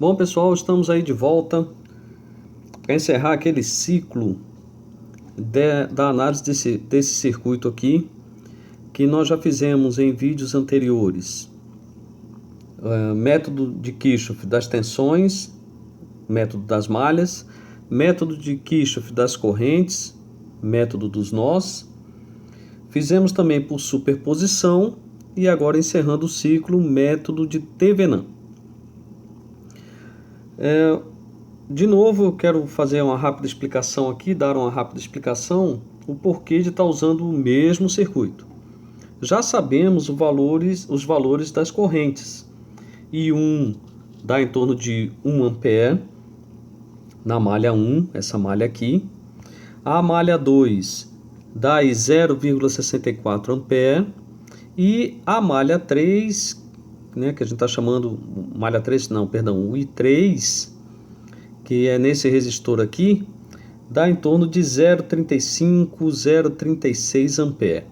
Bom, pessoal, estamos aí de volta para encerrar aquele ciclo da análise desse circuito aqui, que nós já fizemos em vídeos anteriores. Método de Kirchhoff das tensões, método das malhas, método de Kirchhoff das correntes, método dos nós. Fizemos também por superposição e agora encerrando o ciclo, método de Thevenin. De novo, eu quero fazer uma rápida explicação aqui, dar uma rápida explicação, o porquê de estar usando o mesmo circuito. Já sabemos os valores das correntes. I1 dá em torno de 1 ampere na malha 1, essa malha aqui. A malha 2 dá 0,64 ampere. E a malha 3, né, que a gente está chamando malha 3, não, perdão, o I3, que é nesse resistor aqui, dá em torno de 0,35, 0,36 ampere.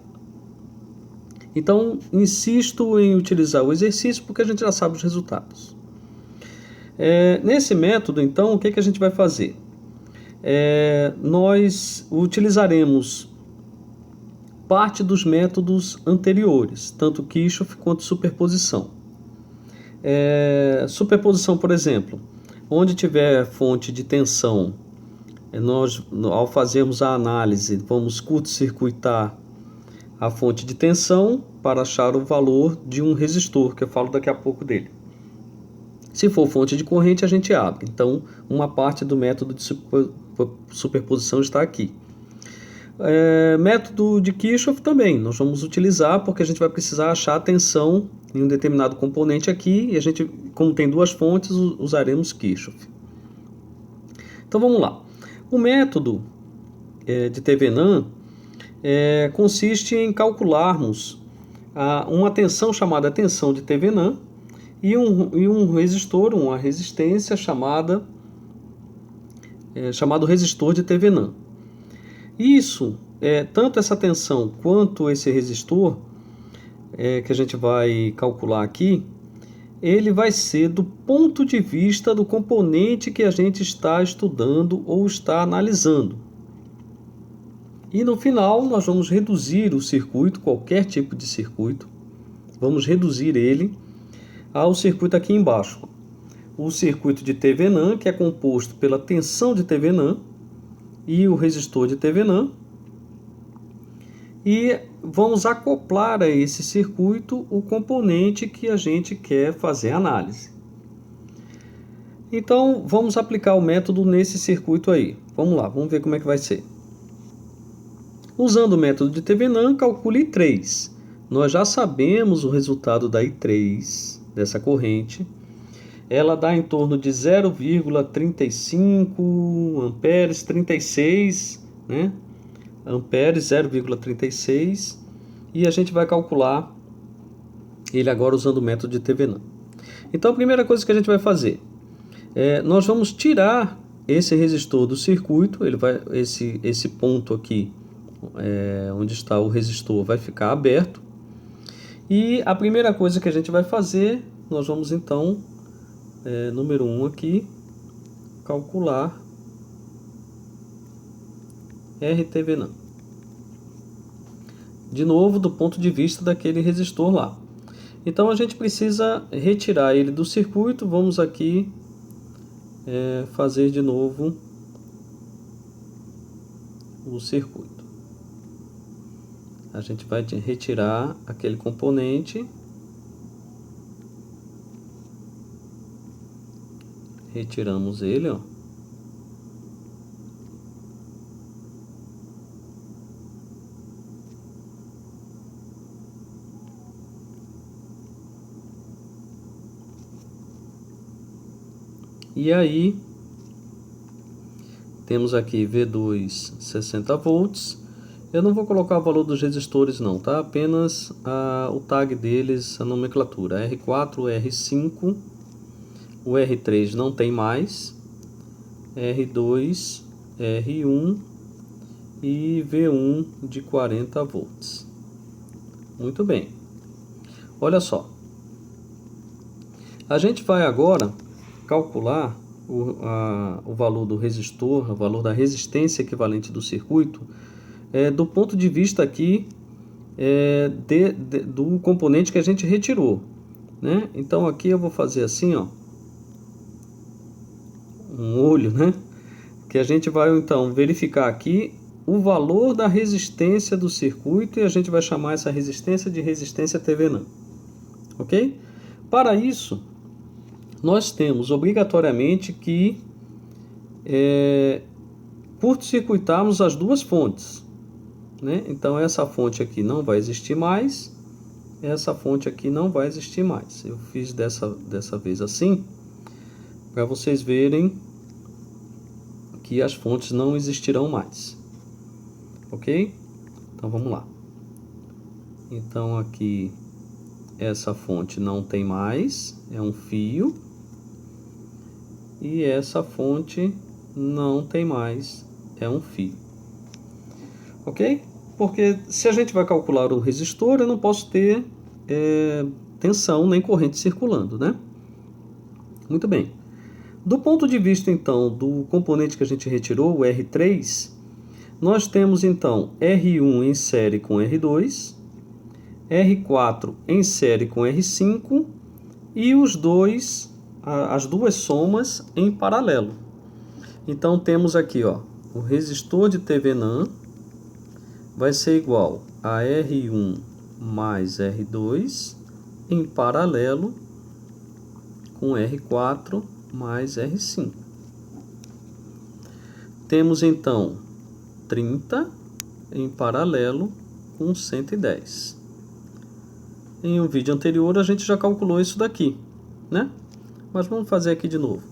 Então, insisto em utilizar o exercício porque a gente já sabe os resultados. Nesse método, então, o que a gente vai fazer? Nós utilizaremos parte dos métodos anteriores, tanto Kirchhoff quanto superposição. Superposição, por exemplo, onde tiver fonte de tensão, nós, ao fazermos a análise, vamos curto-circuitar a fonte de tensão para achar o valor de um resistor, que eu falo daqui a pouco dele. Se for fonte de corrente, a gente abre. Então, uma parte do método de superposição está aqui. Método de Kirchhoff também, nós vamos utilizar porque a gente vai precisar achar a tensão em um determinado componente aqui e a gente, como tem duas fontes, usaremos Kirchhoff. Então vamos lá. O método de Thevenin consiste em calcularmos uma tensão chamada tensão de Thevenin e um resistor, uma resistência chamado resistor de Thevenin. Isso, tanto essa tensão quanto esse resistor que a gente vai calcular aqui, ele vai ser do ponto de vista do componente que a gente está estudando ou está analisando. E no final nós vamos reduzir o circuito, qualquer tipo de circuito, vamos reduzir ele ao circuito aqui embaixo. O circuito de Thevenin, que é composto pela tensão de Thevenin e o resistor de Thevenin, e vamos acoplar a esse circuito o componente que a gente quer fazer análise. Então vamos aplicar o método nesse circuito aí. Vamos lá, vamos ver como é que vai ser. Usando o método de Thevenin, calcule I3. Nós já sabemos o resultado da I3, dessa corrente. Ela dá em torno de 0,35 amperes, 36, né? Amperes, 0,36. E a gente vai calcular ele agora usando o método de Thevenin. Então a primeira coisa que a gente vai fazer, nós vamos tirar esse resistor do circuito. Ele vai, esse ponto aqui, onde está o resistor, vai ficar aberto. E a primeira coisa que a gente vai fazer, nós vamos então, número 1 aqui, calcular RThevenin. De novo, do ponto de vista daquele resistor lá. Então a gente precisa retirar ele do circuito. Vamos aqui fazer de novo o circuito. A gente vai retirar aquele componente. Retiramos ele, ó. E aí temos aqui V2 60 volts. Eu não vou colocar o valor dos resistores não, tá? Apenas o tag deles, a nomenclatura, R4, R5, o R3 não tem mais, R2, R1 e V1 de 40 volts. Muito bem. Olha só. A gente vai agora calcular o valor do resistor, o valor da resistência equivalente do circuito, do ponto de vista aqui do componente que a gente retirou, né? Então aqui eu vou fazer assim, ó, um olho, né? Que a gente vai então verificar aqui o valor da resistência do circuito e a gente vai chamar essa resistência de resistência Thevenin, ok? Para isso, nós temos obrigatoriamente que curto-circuitarmos as duas fontes, né? Então essa fonte aqui não vai existir mais, essa fonte aqui não vai existir mais. Eu fiz dessa vez assim, para vocês verem que as fontes não existirão mais, ok? Então vamos lá. Então aqui essa fonte não tem mais, é um fio, e essa fonte não tem mais, é um fio, ok? Porque se a gente vai calcular o resistor, eu não posso ter tensão nem corrente circulando, né? Muito bem. Do ponto de vista, então, do componente que a gente retirou, o R3, nós temos, então, R1 em série com R2, R4 em série com R5 e as duas somas em paralelo. Então, temos aqui, ó, o resistor de Thevenin vai ser igual a R1 mais R2 em paralelo com R4 mais R5. Temos então 30 em paralelo com 110. Em um vídeo anterior a gente já calculou isso daqui, né? Mas vamos fazer aqui de novo.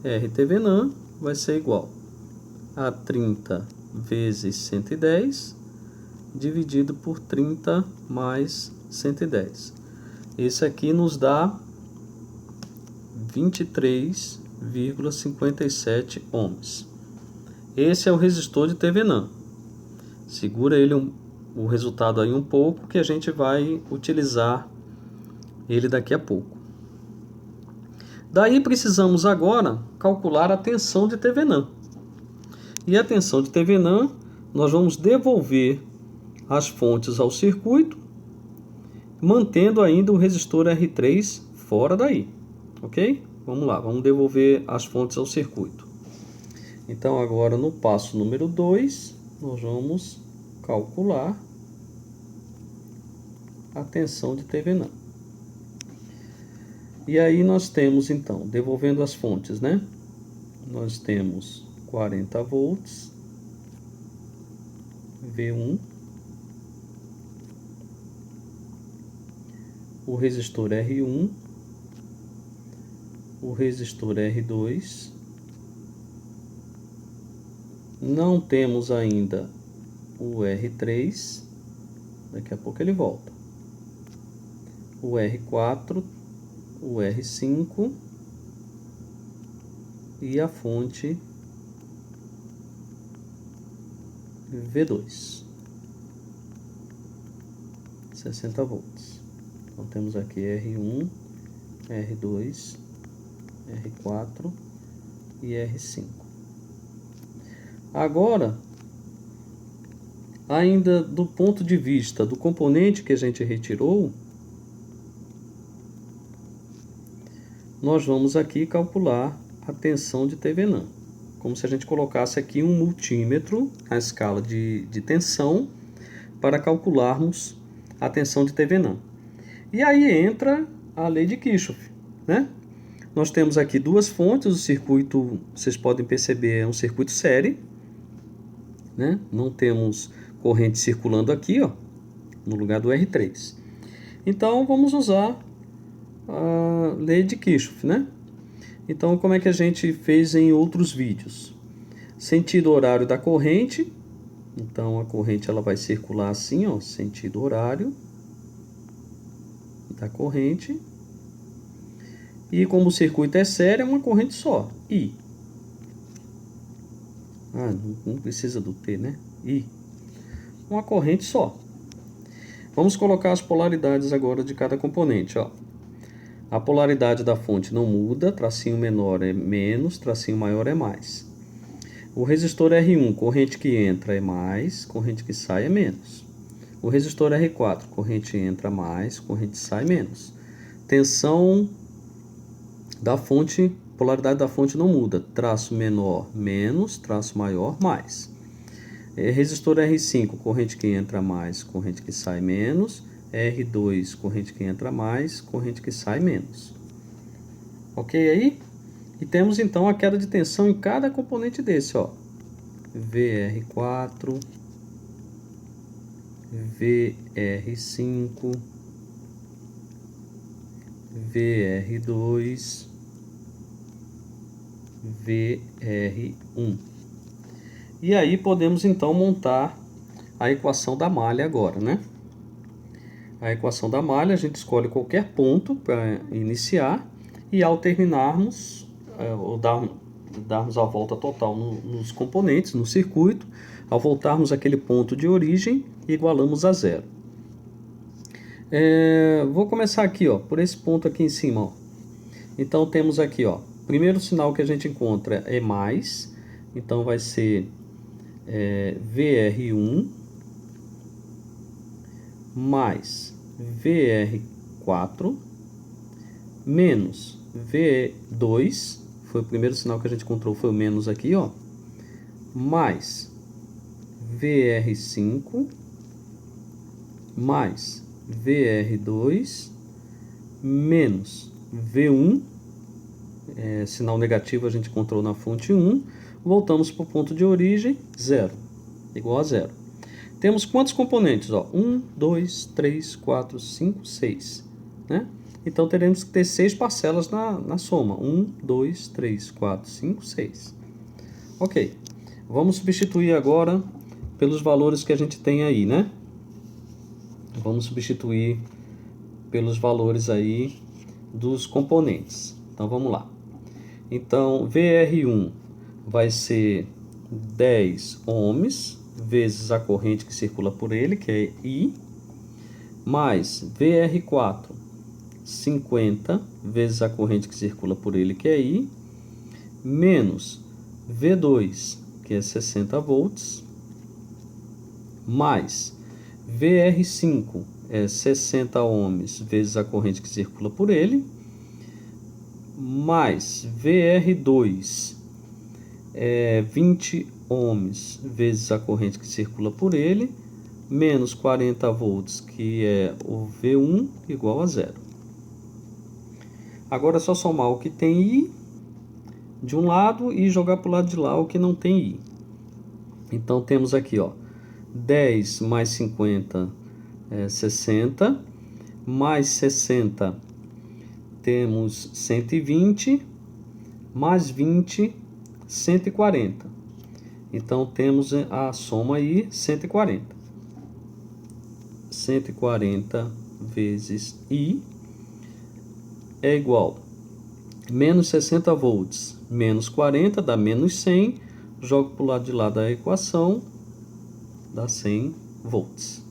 R Thevenin vai ser igual a 30 vezes 110 dividido por 30 mais 110. Esse aqui nos dá 23,57 ohms. Esse é o resistor de Thevenin. Segura ele o resultado aí um pouco, que a gente vai utilizar ele daqui a pouco. Daí precisamos agora calcular a tensão de Thevenin. E a tensão de Thevenin, nós vamos devolver as fontes ao circuito, mantendo ainda o resistor R3 fora daí. Ok? Vamos lá, vamos devolver as fontes ao circuito. Então agora no passo número 2, nós vamos calcular a tensão de Thevenin. E aí nós temos então, devolvendo as fontes, né? Nós temos 40 volts, V1, o resistor R1, o resistor R2, não temos ainda o R3, daqui a pouco ele volta, o R4, o R5 e a fonte V2, 60 volts. Então temos aqui R1, R2, R4 e R5. Agora, ainda do ponto de vista do componente que a gente retirou, nós vamos aqui calcular a tensão de Thevenin, como se a gente colocasse aqui um multímetro na escala de tensão para calcularmos a tensão de Thevenin. E aí entra a lei de Kirchhoff, né? Nós temos aqui duas fontes, o circuito, vocês podem perceber, é um circuito série, né? Não temos corrente circulando aqui, ó, no lugar do R3. Então vamos usar a lei de Kirchhoff, né? Então como é que a gente fez em outros vídeos? Sentido horário da corrente. Então a corrente ela vai circular assim, ó, sentido horário da corrente. E como o circuito é sério, é uma corrente só, I. Não precisa do T, né? I. Uma corrente só. Vamos colocar as polaridades agora de cada componente, ó. A polaridade da fonte não muda, tracinho menor é menos, tracinho maior é mais. O resistor R1, corrente que entra é mais, corrente que sai é menos. O resistor R4, corrente entra mais, corrente sai menos. Tensão da fonte, polaridade da fonte não muda, traço menor menos, traço maior mais. Resistor R5, corrente que entra mais, corrente que sai menos. R2, corrente que entra mais, corrente que sai menos. Ok aí? E temos então a queda de tensão em cada componente desse, ó. VR4, VR5, VR2, VR1. E aí podemos então montar a equação da malha agora, né? A equação da malha, a gente escolhe qualquer ponto para iniciar e ao terminarmos, ou darmos a volta total nos componentes, no circuito, ao voltarmos àquele ponto de origem, igualamos a zero. Vou começar aqui, ó, por esse ponto aqui em cima, ó. Então temos aqui, ó, primeiro sinal que a gente encontra é mais, então vai ser VR1 mais VR4 menos V2, foi o primeiro sinal que a gente encontrou, foi o menos aqui, ó, mais VR5 mais VR2 menos V1, sinal negativo a gente encontrou na fonte 1, voltamos para o ponto de origem, 0, igual a 0. Temos quantos componentes? 1, 2, 3, 4, 5, 6. Né? Então teremos que ter 6 parcelas na soma. 1, 2, 3, 4, 5, 6. Ok. Vamos substituir agora pelos valores que a gente tem aí, né? Vamos substituir pelos valores aí dos componentes. Então vamos lá. Então VR1 vai ser 10 ohms vezes a corrente que circula por ele, que é I, mais VR4, 50 vezes a corrente que circula por ele, que é I, menos V2, que é 60 volts, mais VR5, é 60 ohms vezes a corrente que circula por ele, mais VR2, é 20 ohms vezes a corrente que circula por ele, menos 40 volts, que é o V1, igual a 0. Agora é só somar o que tem I de um lado e jogar para o lado de lá o que não tem I. Então temos aqui, ó, 10 mais 50 é 60, mais 60 temos 120, mais 20, 140. Então temos a soma aí 140. 140 vezes I é igual a menos 60 volts, menos 40 dá menos 100. Jogo para o lado de lá da equação, dá 100 volts.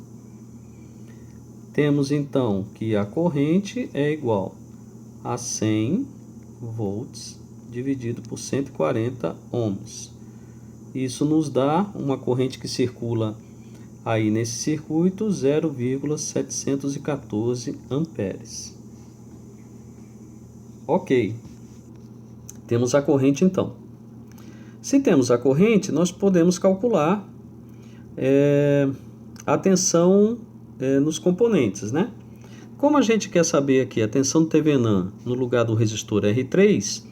Temos então que a corrente é igual a 100 volts dividido por 140 ohms. Isso nos dá uma corrente que circula aí nesse circuito 0,714 amperes. Ok, temos a corrente então. Se temos a corrente, nós podemos calcular a tensão nos componentes, né? Como a gente quer saber aqui a tensão do Thevenin no lugar do resistor R3,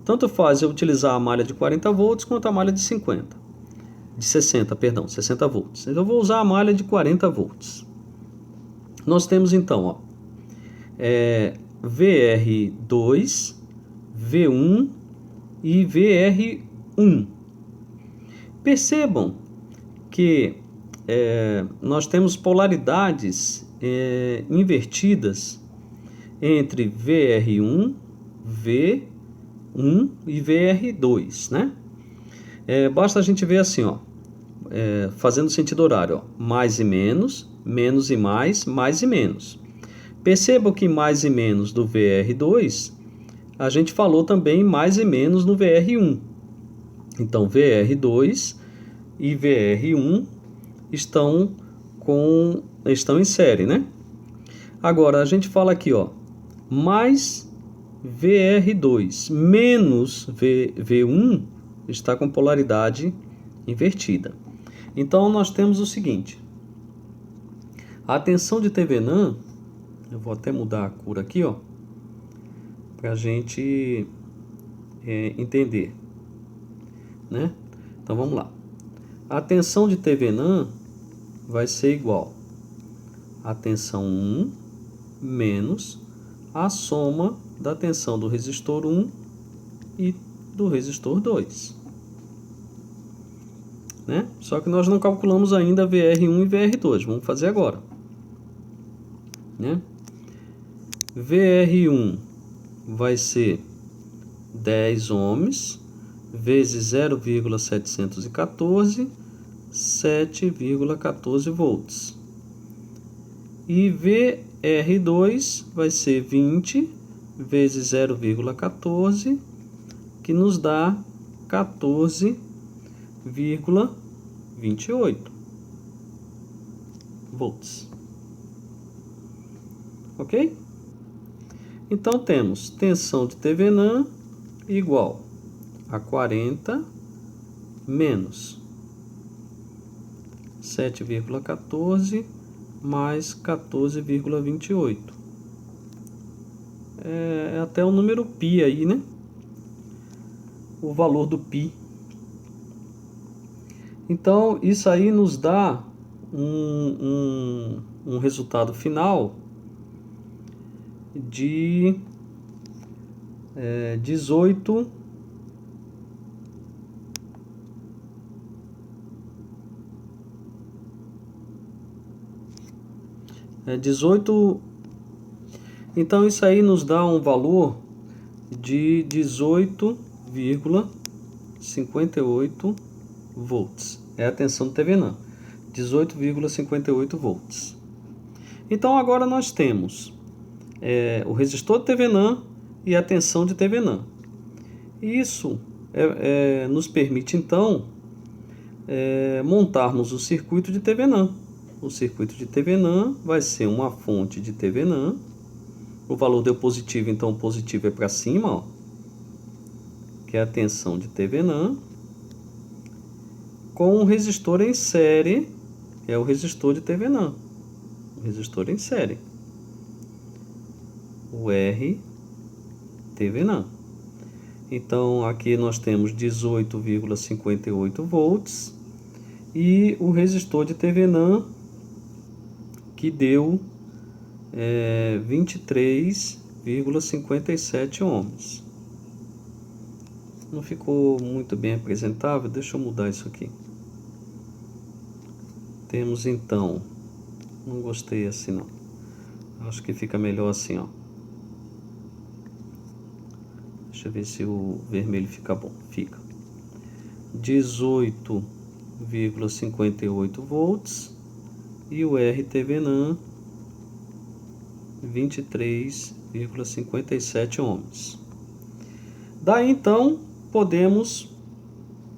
tanto faz eu utilizar a malha de 40 volts quanto a malha de 60 volts. Então eu vou usar a malha de 40 volts. Nós temos então, ó, VR2, V1 e VR1. Percebam que nós temos polaridades invertidas entre VR1, V1 e VR2, né? Basta a gente ver assim, ó, fazendo sentido horário, ó, mais e menos e mais e menos. Perceba que mais e menos do VR2, a gente falou também mais e menos no VR1. Então, VR2 e VR1 estão em série, né? Agora, a gente fala aqui, ó, mais VR2 menos V1 está com polaridade invertida. Então, nós temos o seguinte. A tensão de Thevenin, eu vou até mudar a cor aqui, ó, para a gente entender, né? Então, vamos lá. A tensão de Thevenin vai ser igual a tensão 1 menos a soma da tensão do resistor 1 e do resistor 2. Né? Só que nós não calculamos ainda VR1 e VR2. Vamos fazer agora. Né? VR1 vai ser 10 ohms vezes 0,714, 7,14 volts. E VR2 vai ser 20 vezes 0,14, que nos dá 14,28 volts. Ok? Então temos tensão de Thevenin igual a 40 menos 7,14 mais 14,28. É até o número π aí, né? O valor do π. Então, isso aí nos dá um resultado final de 18 Então isso aí nos dá um valor de 18,58 volts. É a tensão do Thevenin, 18,58 volts. Então agora nós temos o resistor de Thevenin e a tensão de Thevenin. Isso nos permite então montarmos o circuito de Thevenin. O circuito de Thevenin vai ser uma fonte de Thevenin. O valor deu positivo, então o positivo é para cima, ó, que é a tensão de Thevenin, com um resistor em série, é o resistor de Thevenin. O resistor em série. O R Thevenin. Então aqui nós temos 18,58 volts e o resistor de Thevenin que deu 23,57 ohms. Não ficou muito bem apresentável, deixa eu mudar isso aqui. Temos então, não gostei assim não, acho que fica melhor assim, ó. Deixa eu ver se o vermelho fica bom. Fica 18,58 volts e o R Thevenin 23,57 ohms. Daí então podemos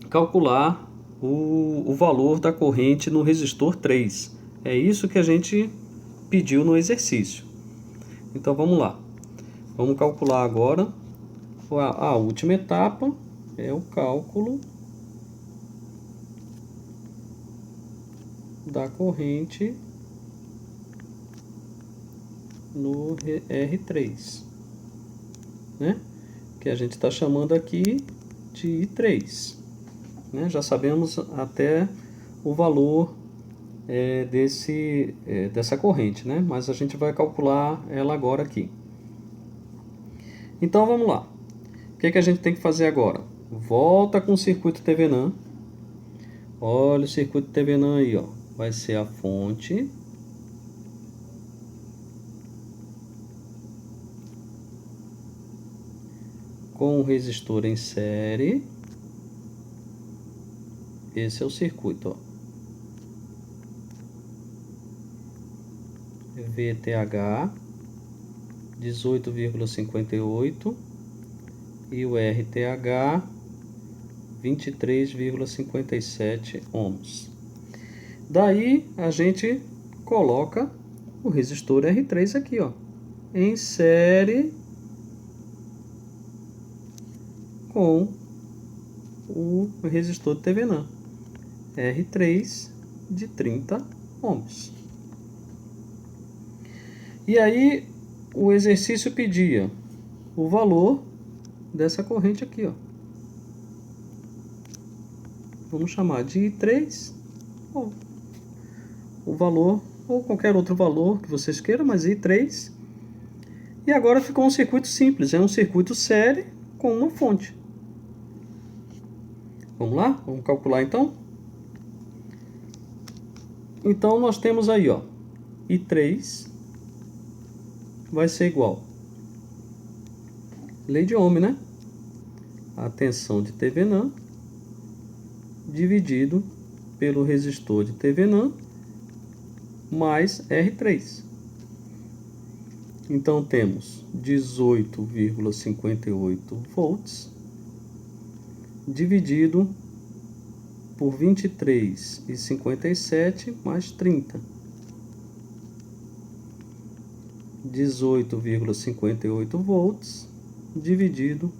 calcular o valor da corrente no resistor 3. É isso que a gente pediu no exercício. Então vamos lá. Vamos calcular agora. A última etapa é o cálculo da corrente no R3, né? Que a gente está chamando aqui de I3, né? Já sabemos até o valor dessa corrente, né? Mas a gente vai calcular ela agora aqui. Então vamos lá. O que a gente tem que fazer agora? Volta com o circuito Thevenin. Olha o circuito Thevenin aí, ó. Vai ser a fonte. Com o resistor em série. Esse é o circuito, ó. VTH. 18,58 e o RTH 23,57 ohms. Daí a gente coloca o resistor R3 aqui, ó, em série com o resistor de Thevenin R3 de 30 ohms. E aí o exercício pedia o valor dessa corrente aqui, ó. Vamos chamar de I3, ou o valor, ou qualquer outro valor que vocês queiram, mas I3. E agora ficou um circuito simples, é um circuito série com uma fonte. Vamos lá? Vamos calcular então? Então nós temos aí, ó, I3 vai ser igual, lei de Ohm, né? A tensão de Thevenin dividido pelo resistor de Thevenin mais R3. Então temos 18,58 volts dividido por 23,57 mais 30. 18,58 volts dividido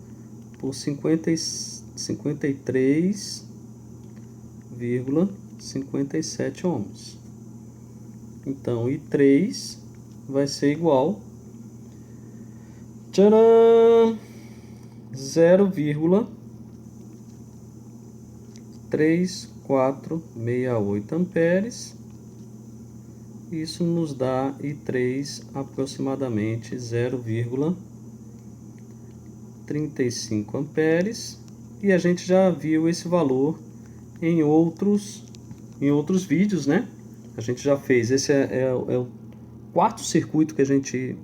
por 53,57 ohms. Então, I3 vai ser igual a 0,3468 amperes. Isso nos dá I3 aproximadamente 0,35 amperes. E a gente já viu esse valor em outros vídeos, né? A gente já fez. Esse é o quarto circuito que a gente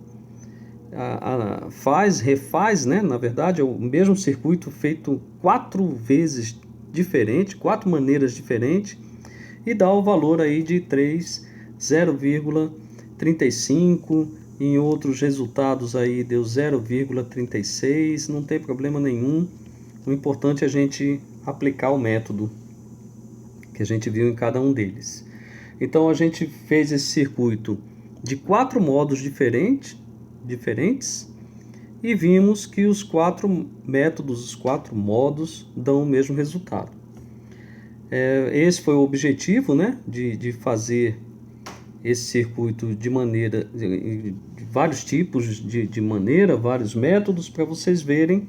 refaz, né? Na verdade, é o mesmo circuito feito 4 vezes diferente, 4 maneiras diferentes, e dá o valor aí de 0,35, em outros resultados aí deu 0,36, não tem problema nenhum. O importante é a gente aplicar o método que a gente viu em cada um deles. Então a gente fez esse circuito de 4 modos diferentes, e vimos que os 4 métodos, os 4 modos dão o mesmo resultado. Esse foi o objetivo, né, de fazer esse circuito de vários tipos de maneira, vários métodos, para vocês verem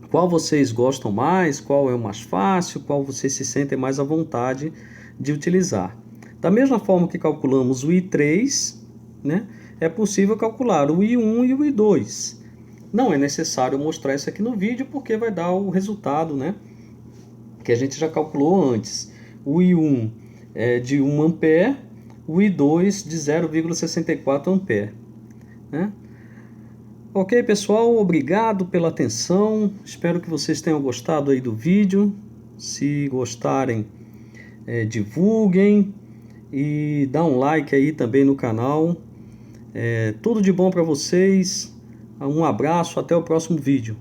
qual vocês gostam mais, qual é o mais fácil, qual vocês se sentem mais à vontade de utilizar. Da mesma forma que calculamos o I3, né, é possível calcular o I1 e o I2. Não é necessário mostrar isso aqui no vídeo, porque vai dar o resultado, né, que a gente já calculou antes. O I1 é de 1 ampere, o I2 de 0,64 ampere, né? Ok, pessoal, obrigado pela atenção. Espero que vocês tenham gostado aí do vídeo. Se gostarem, divulguem e dá um like aí também no canal. Tudo de bom para vocês. Um abraço, até o próximo vídeo.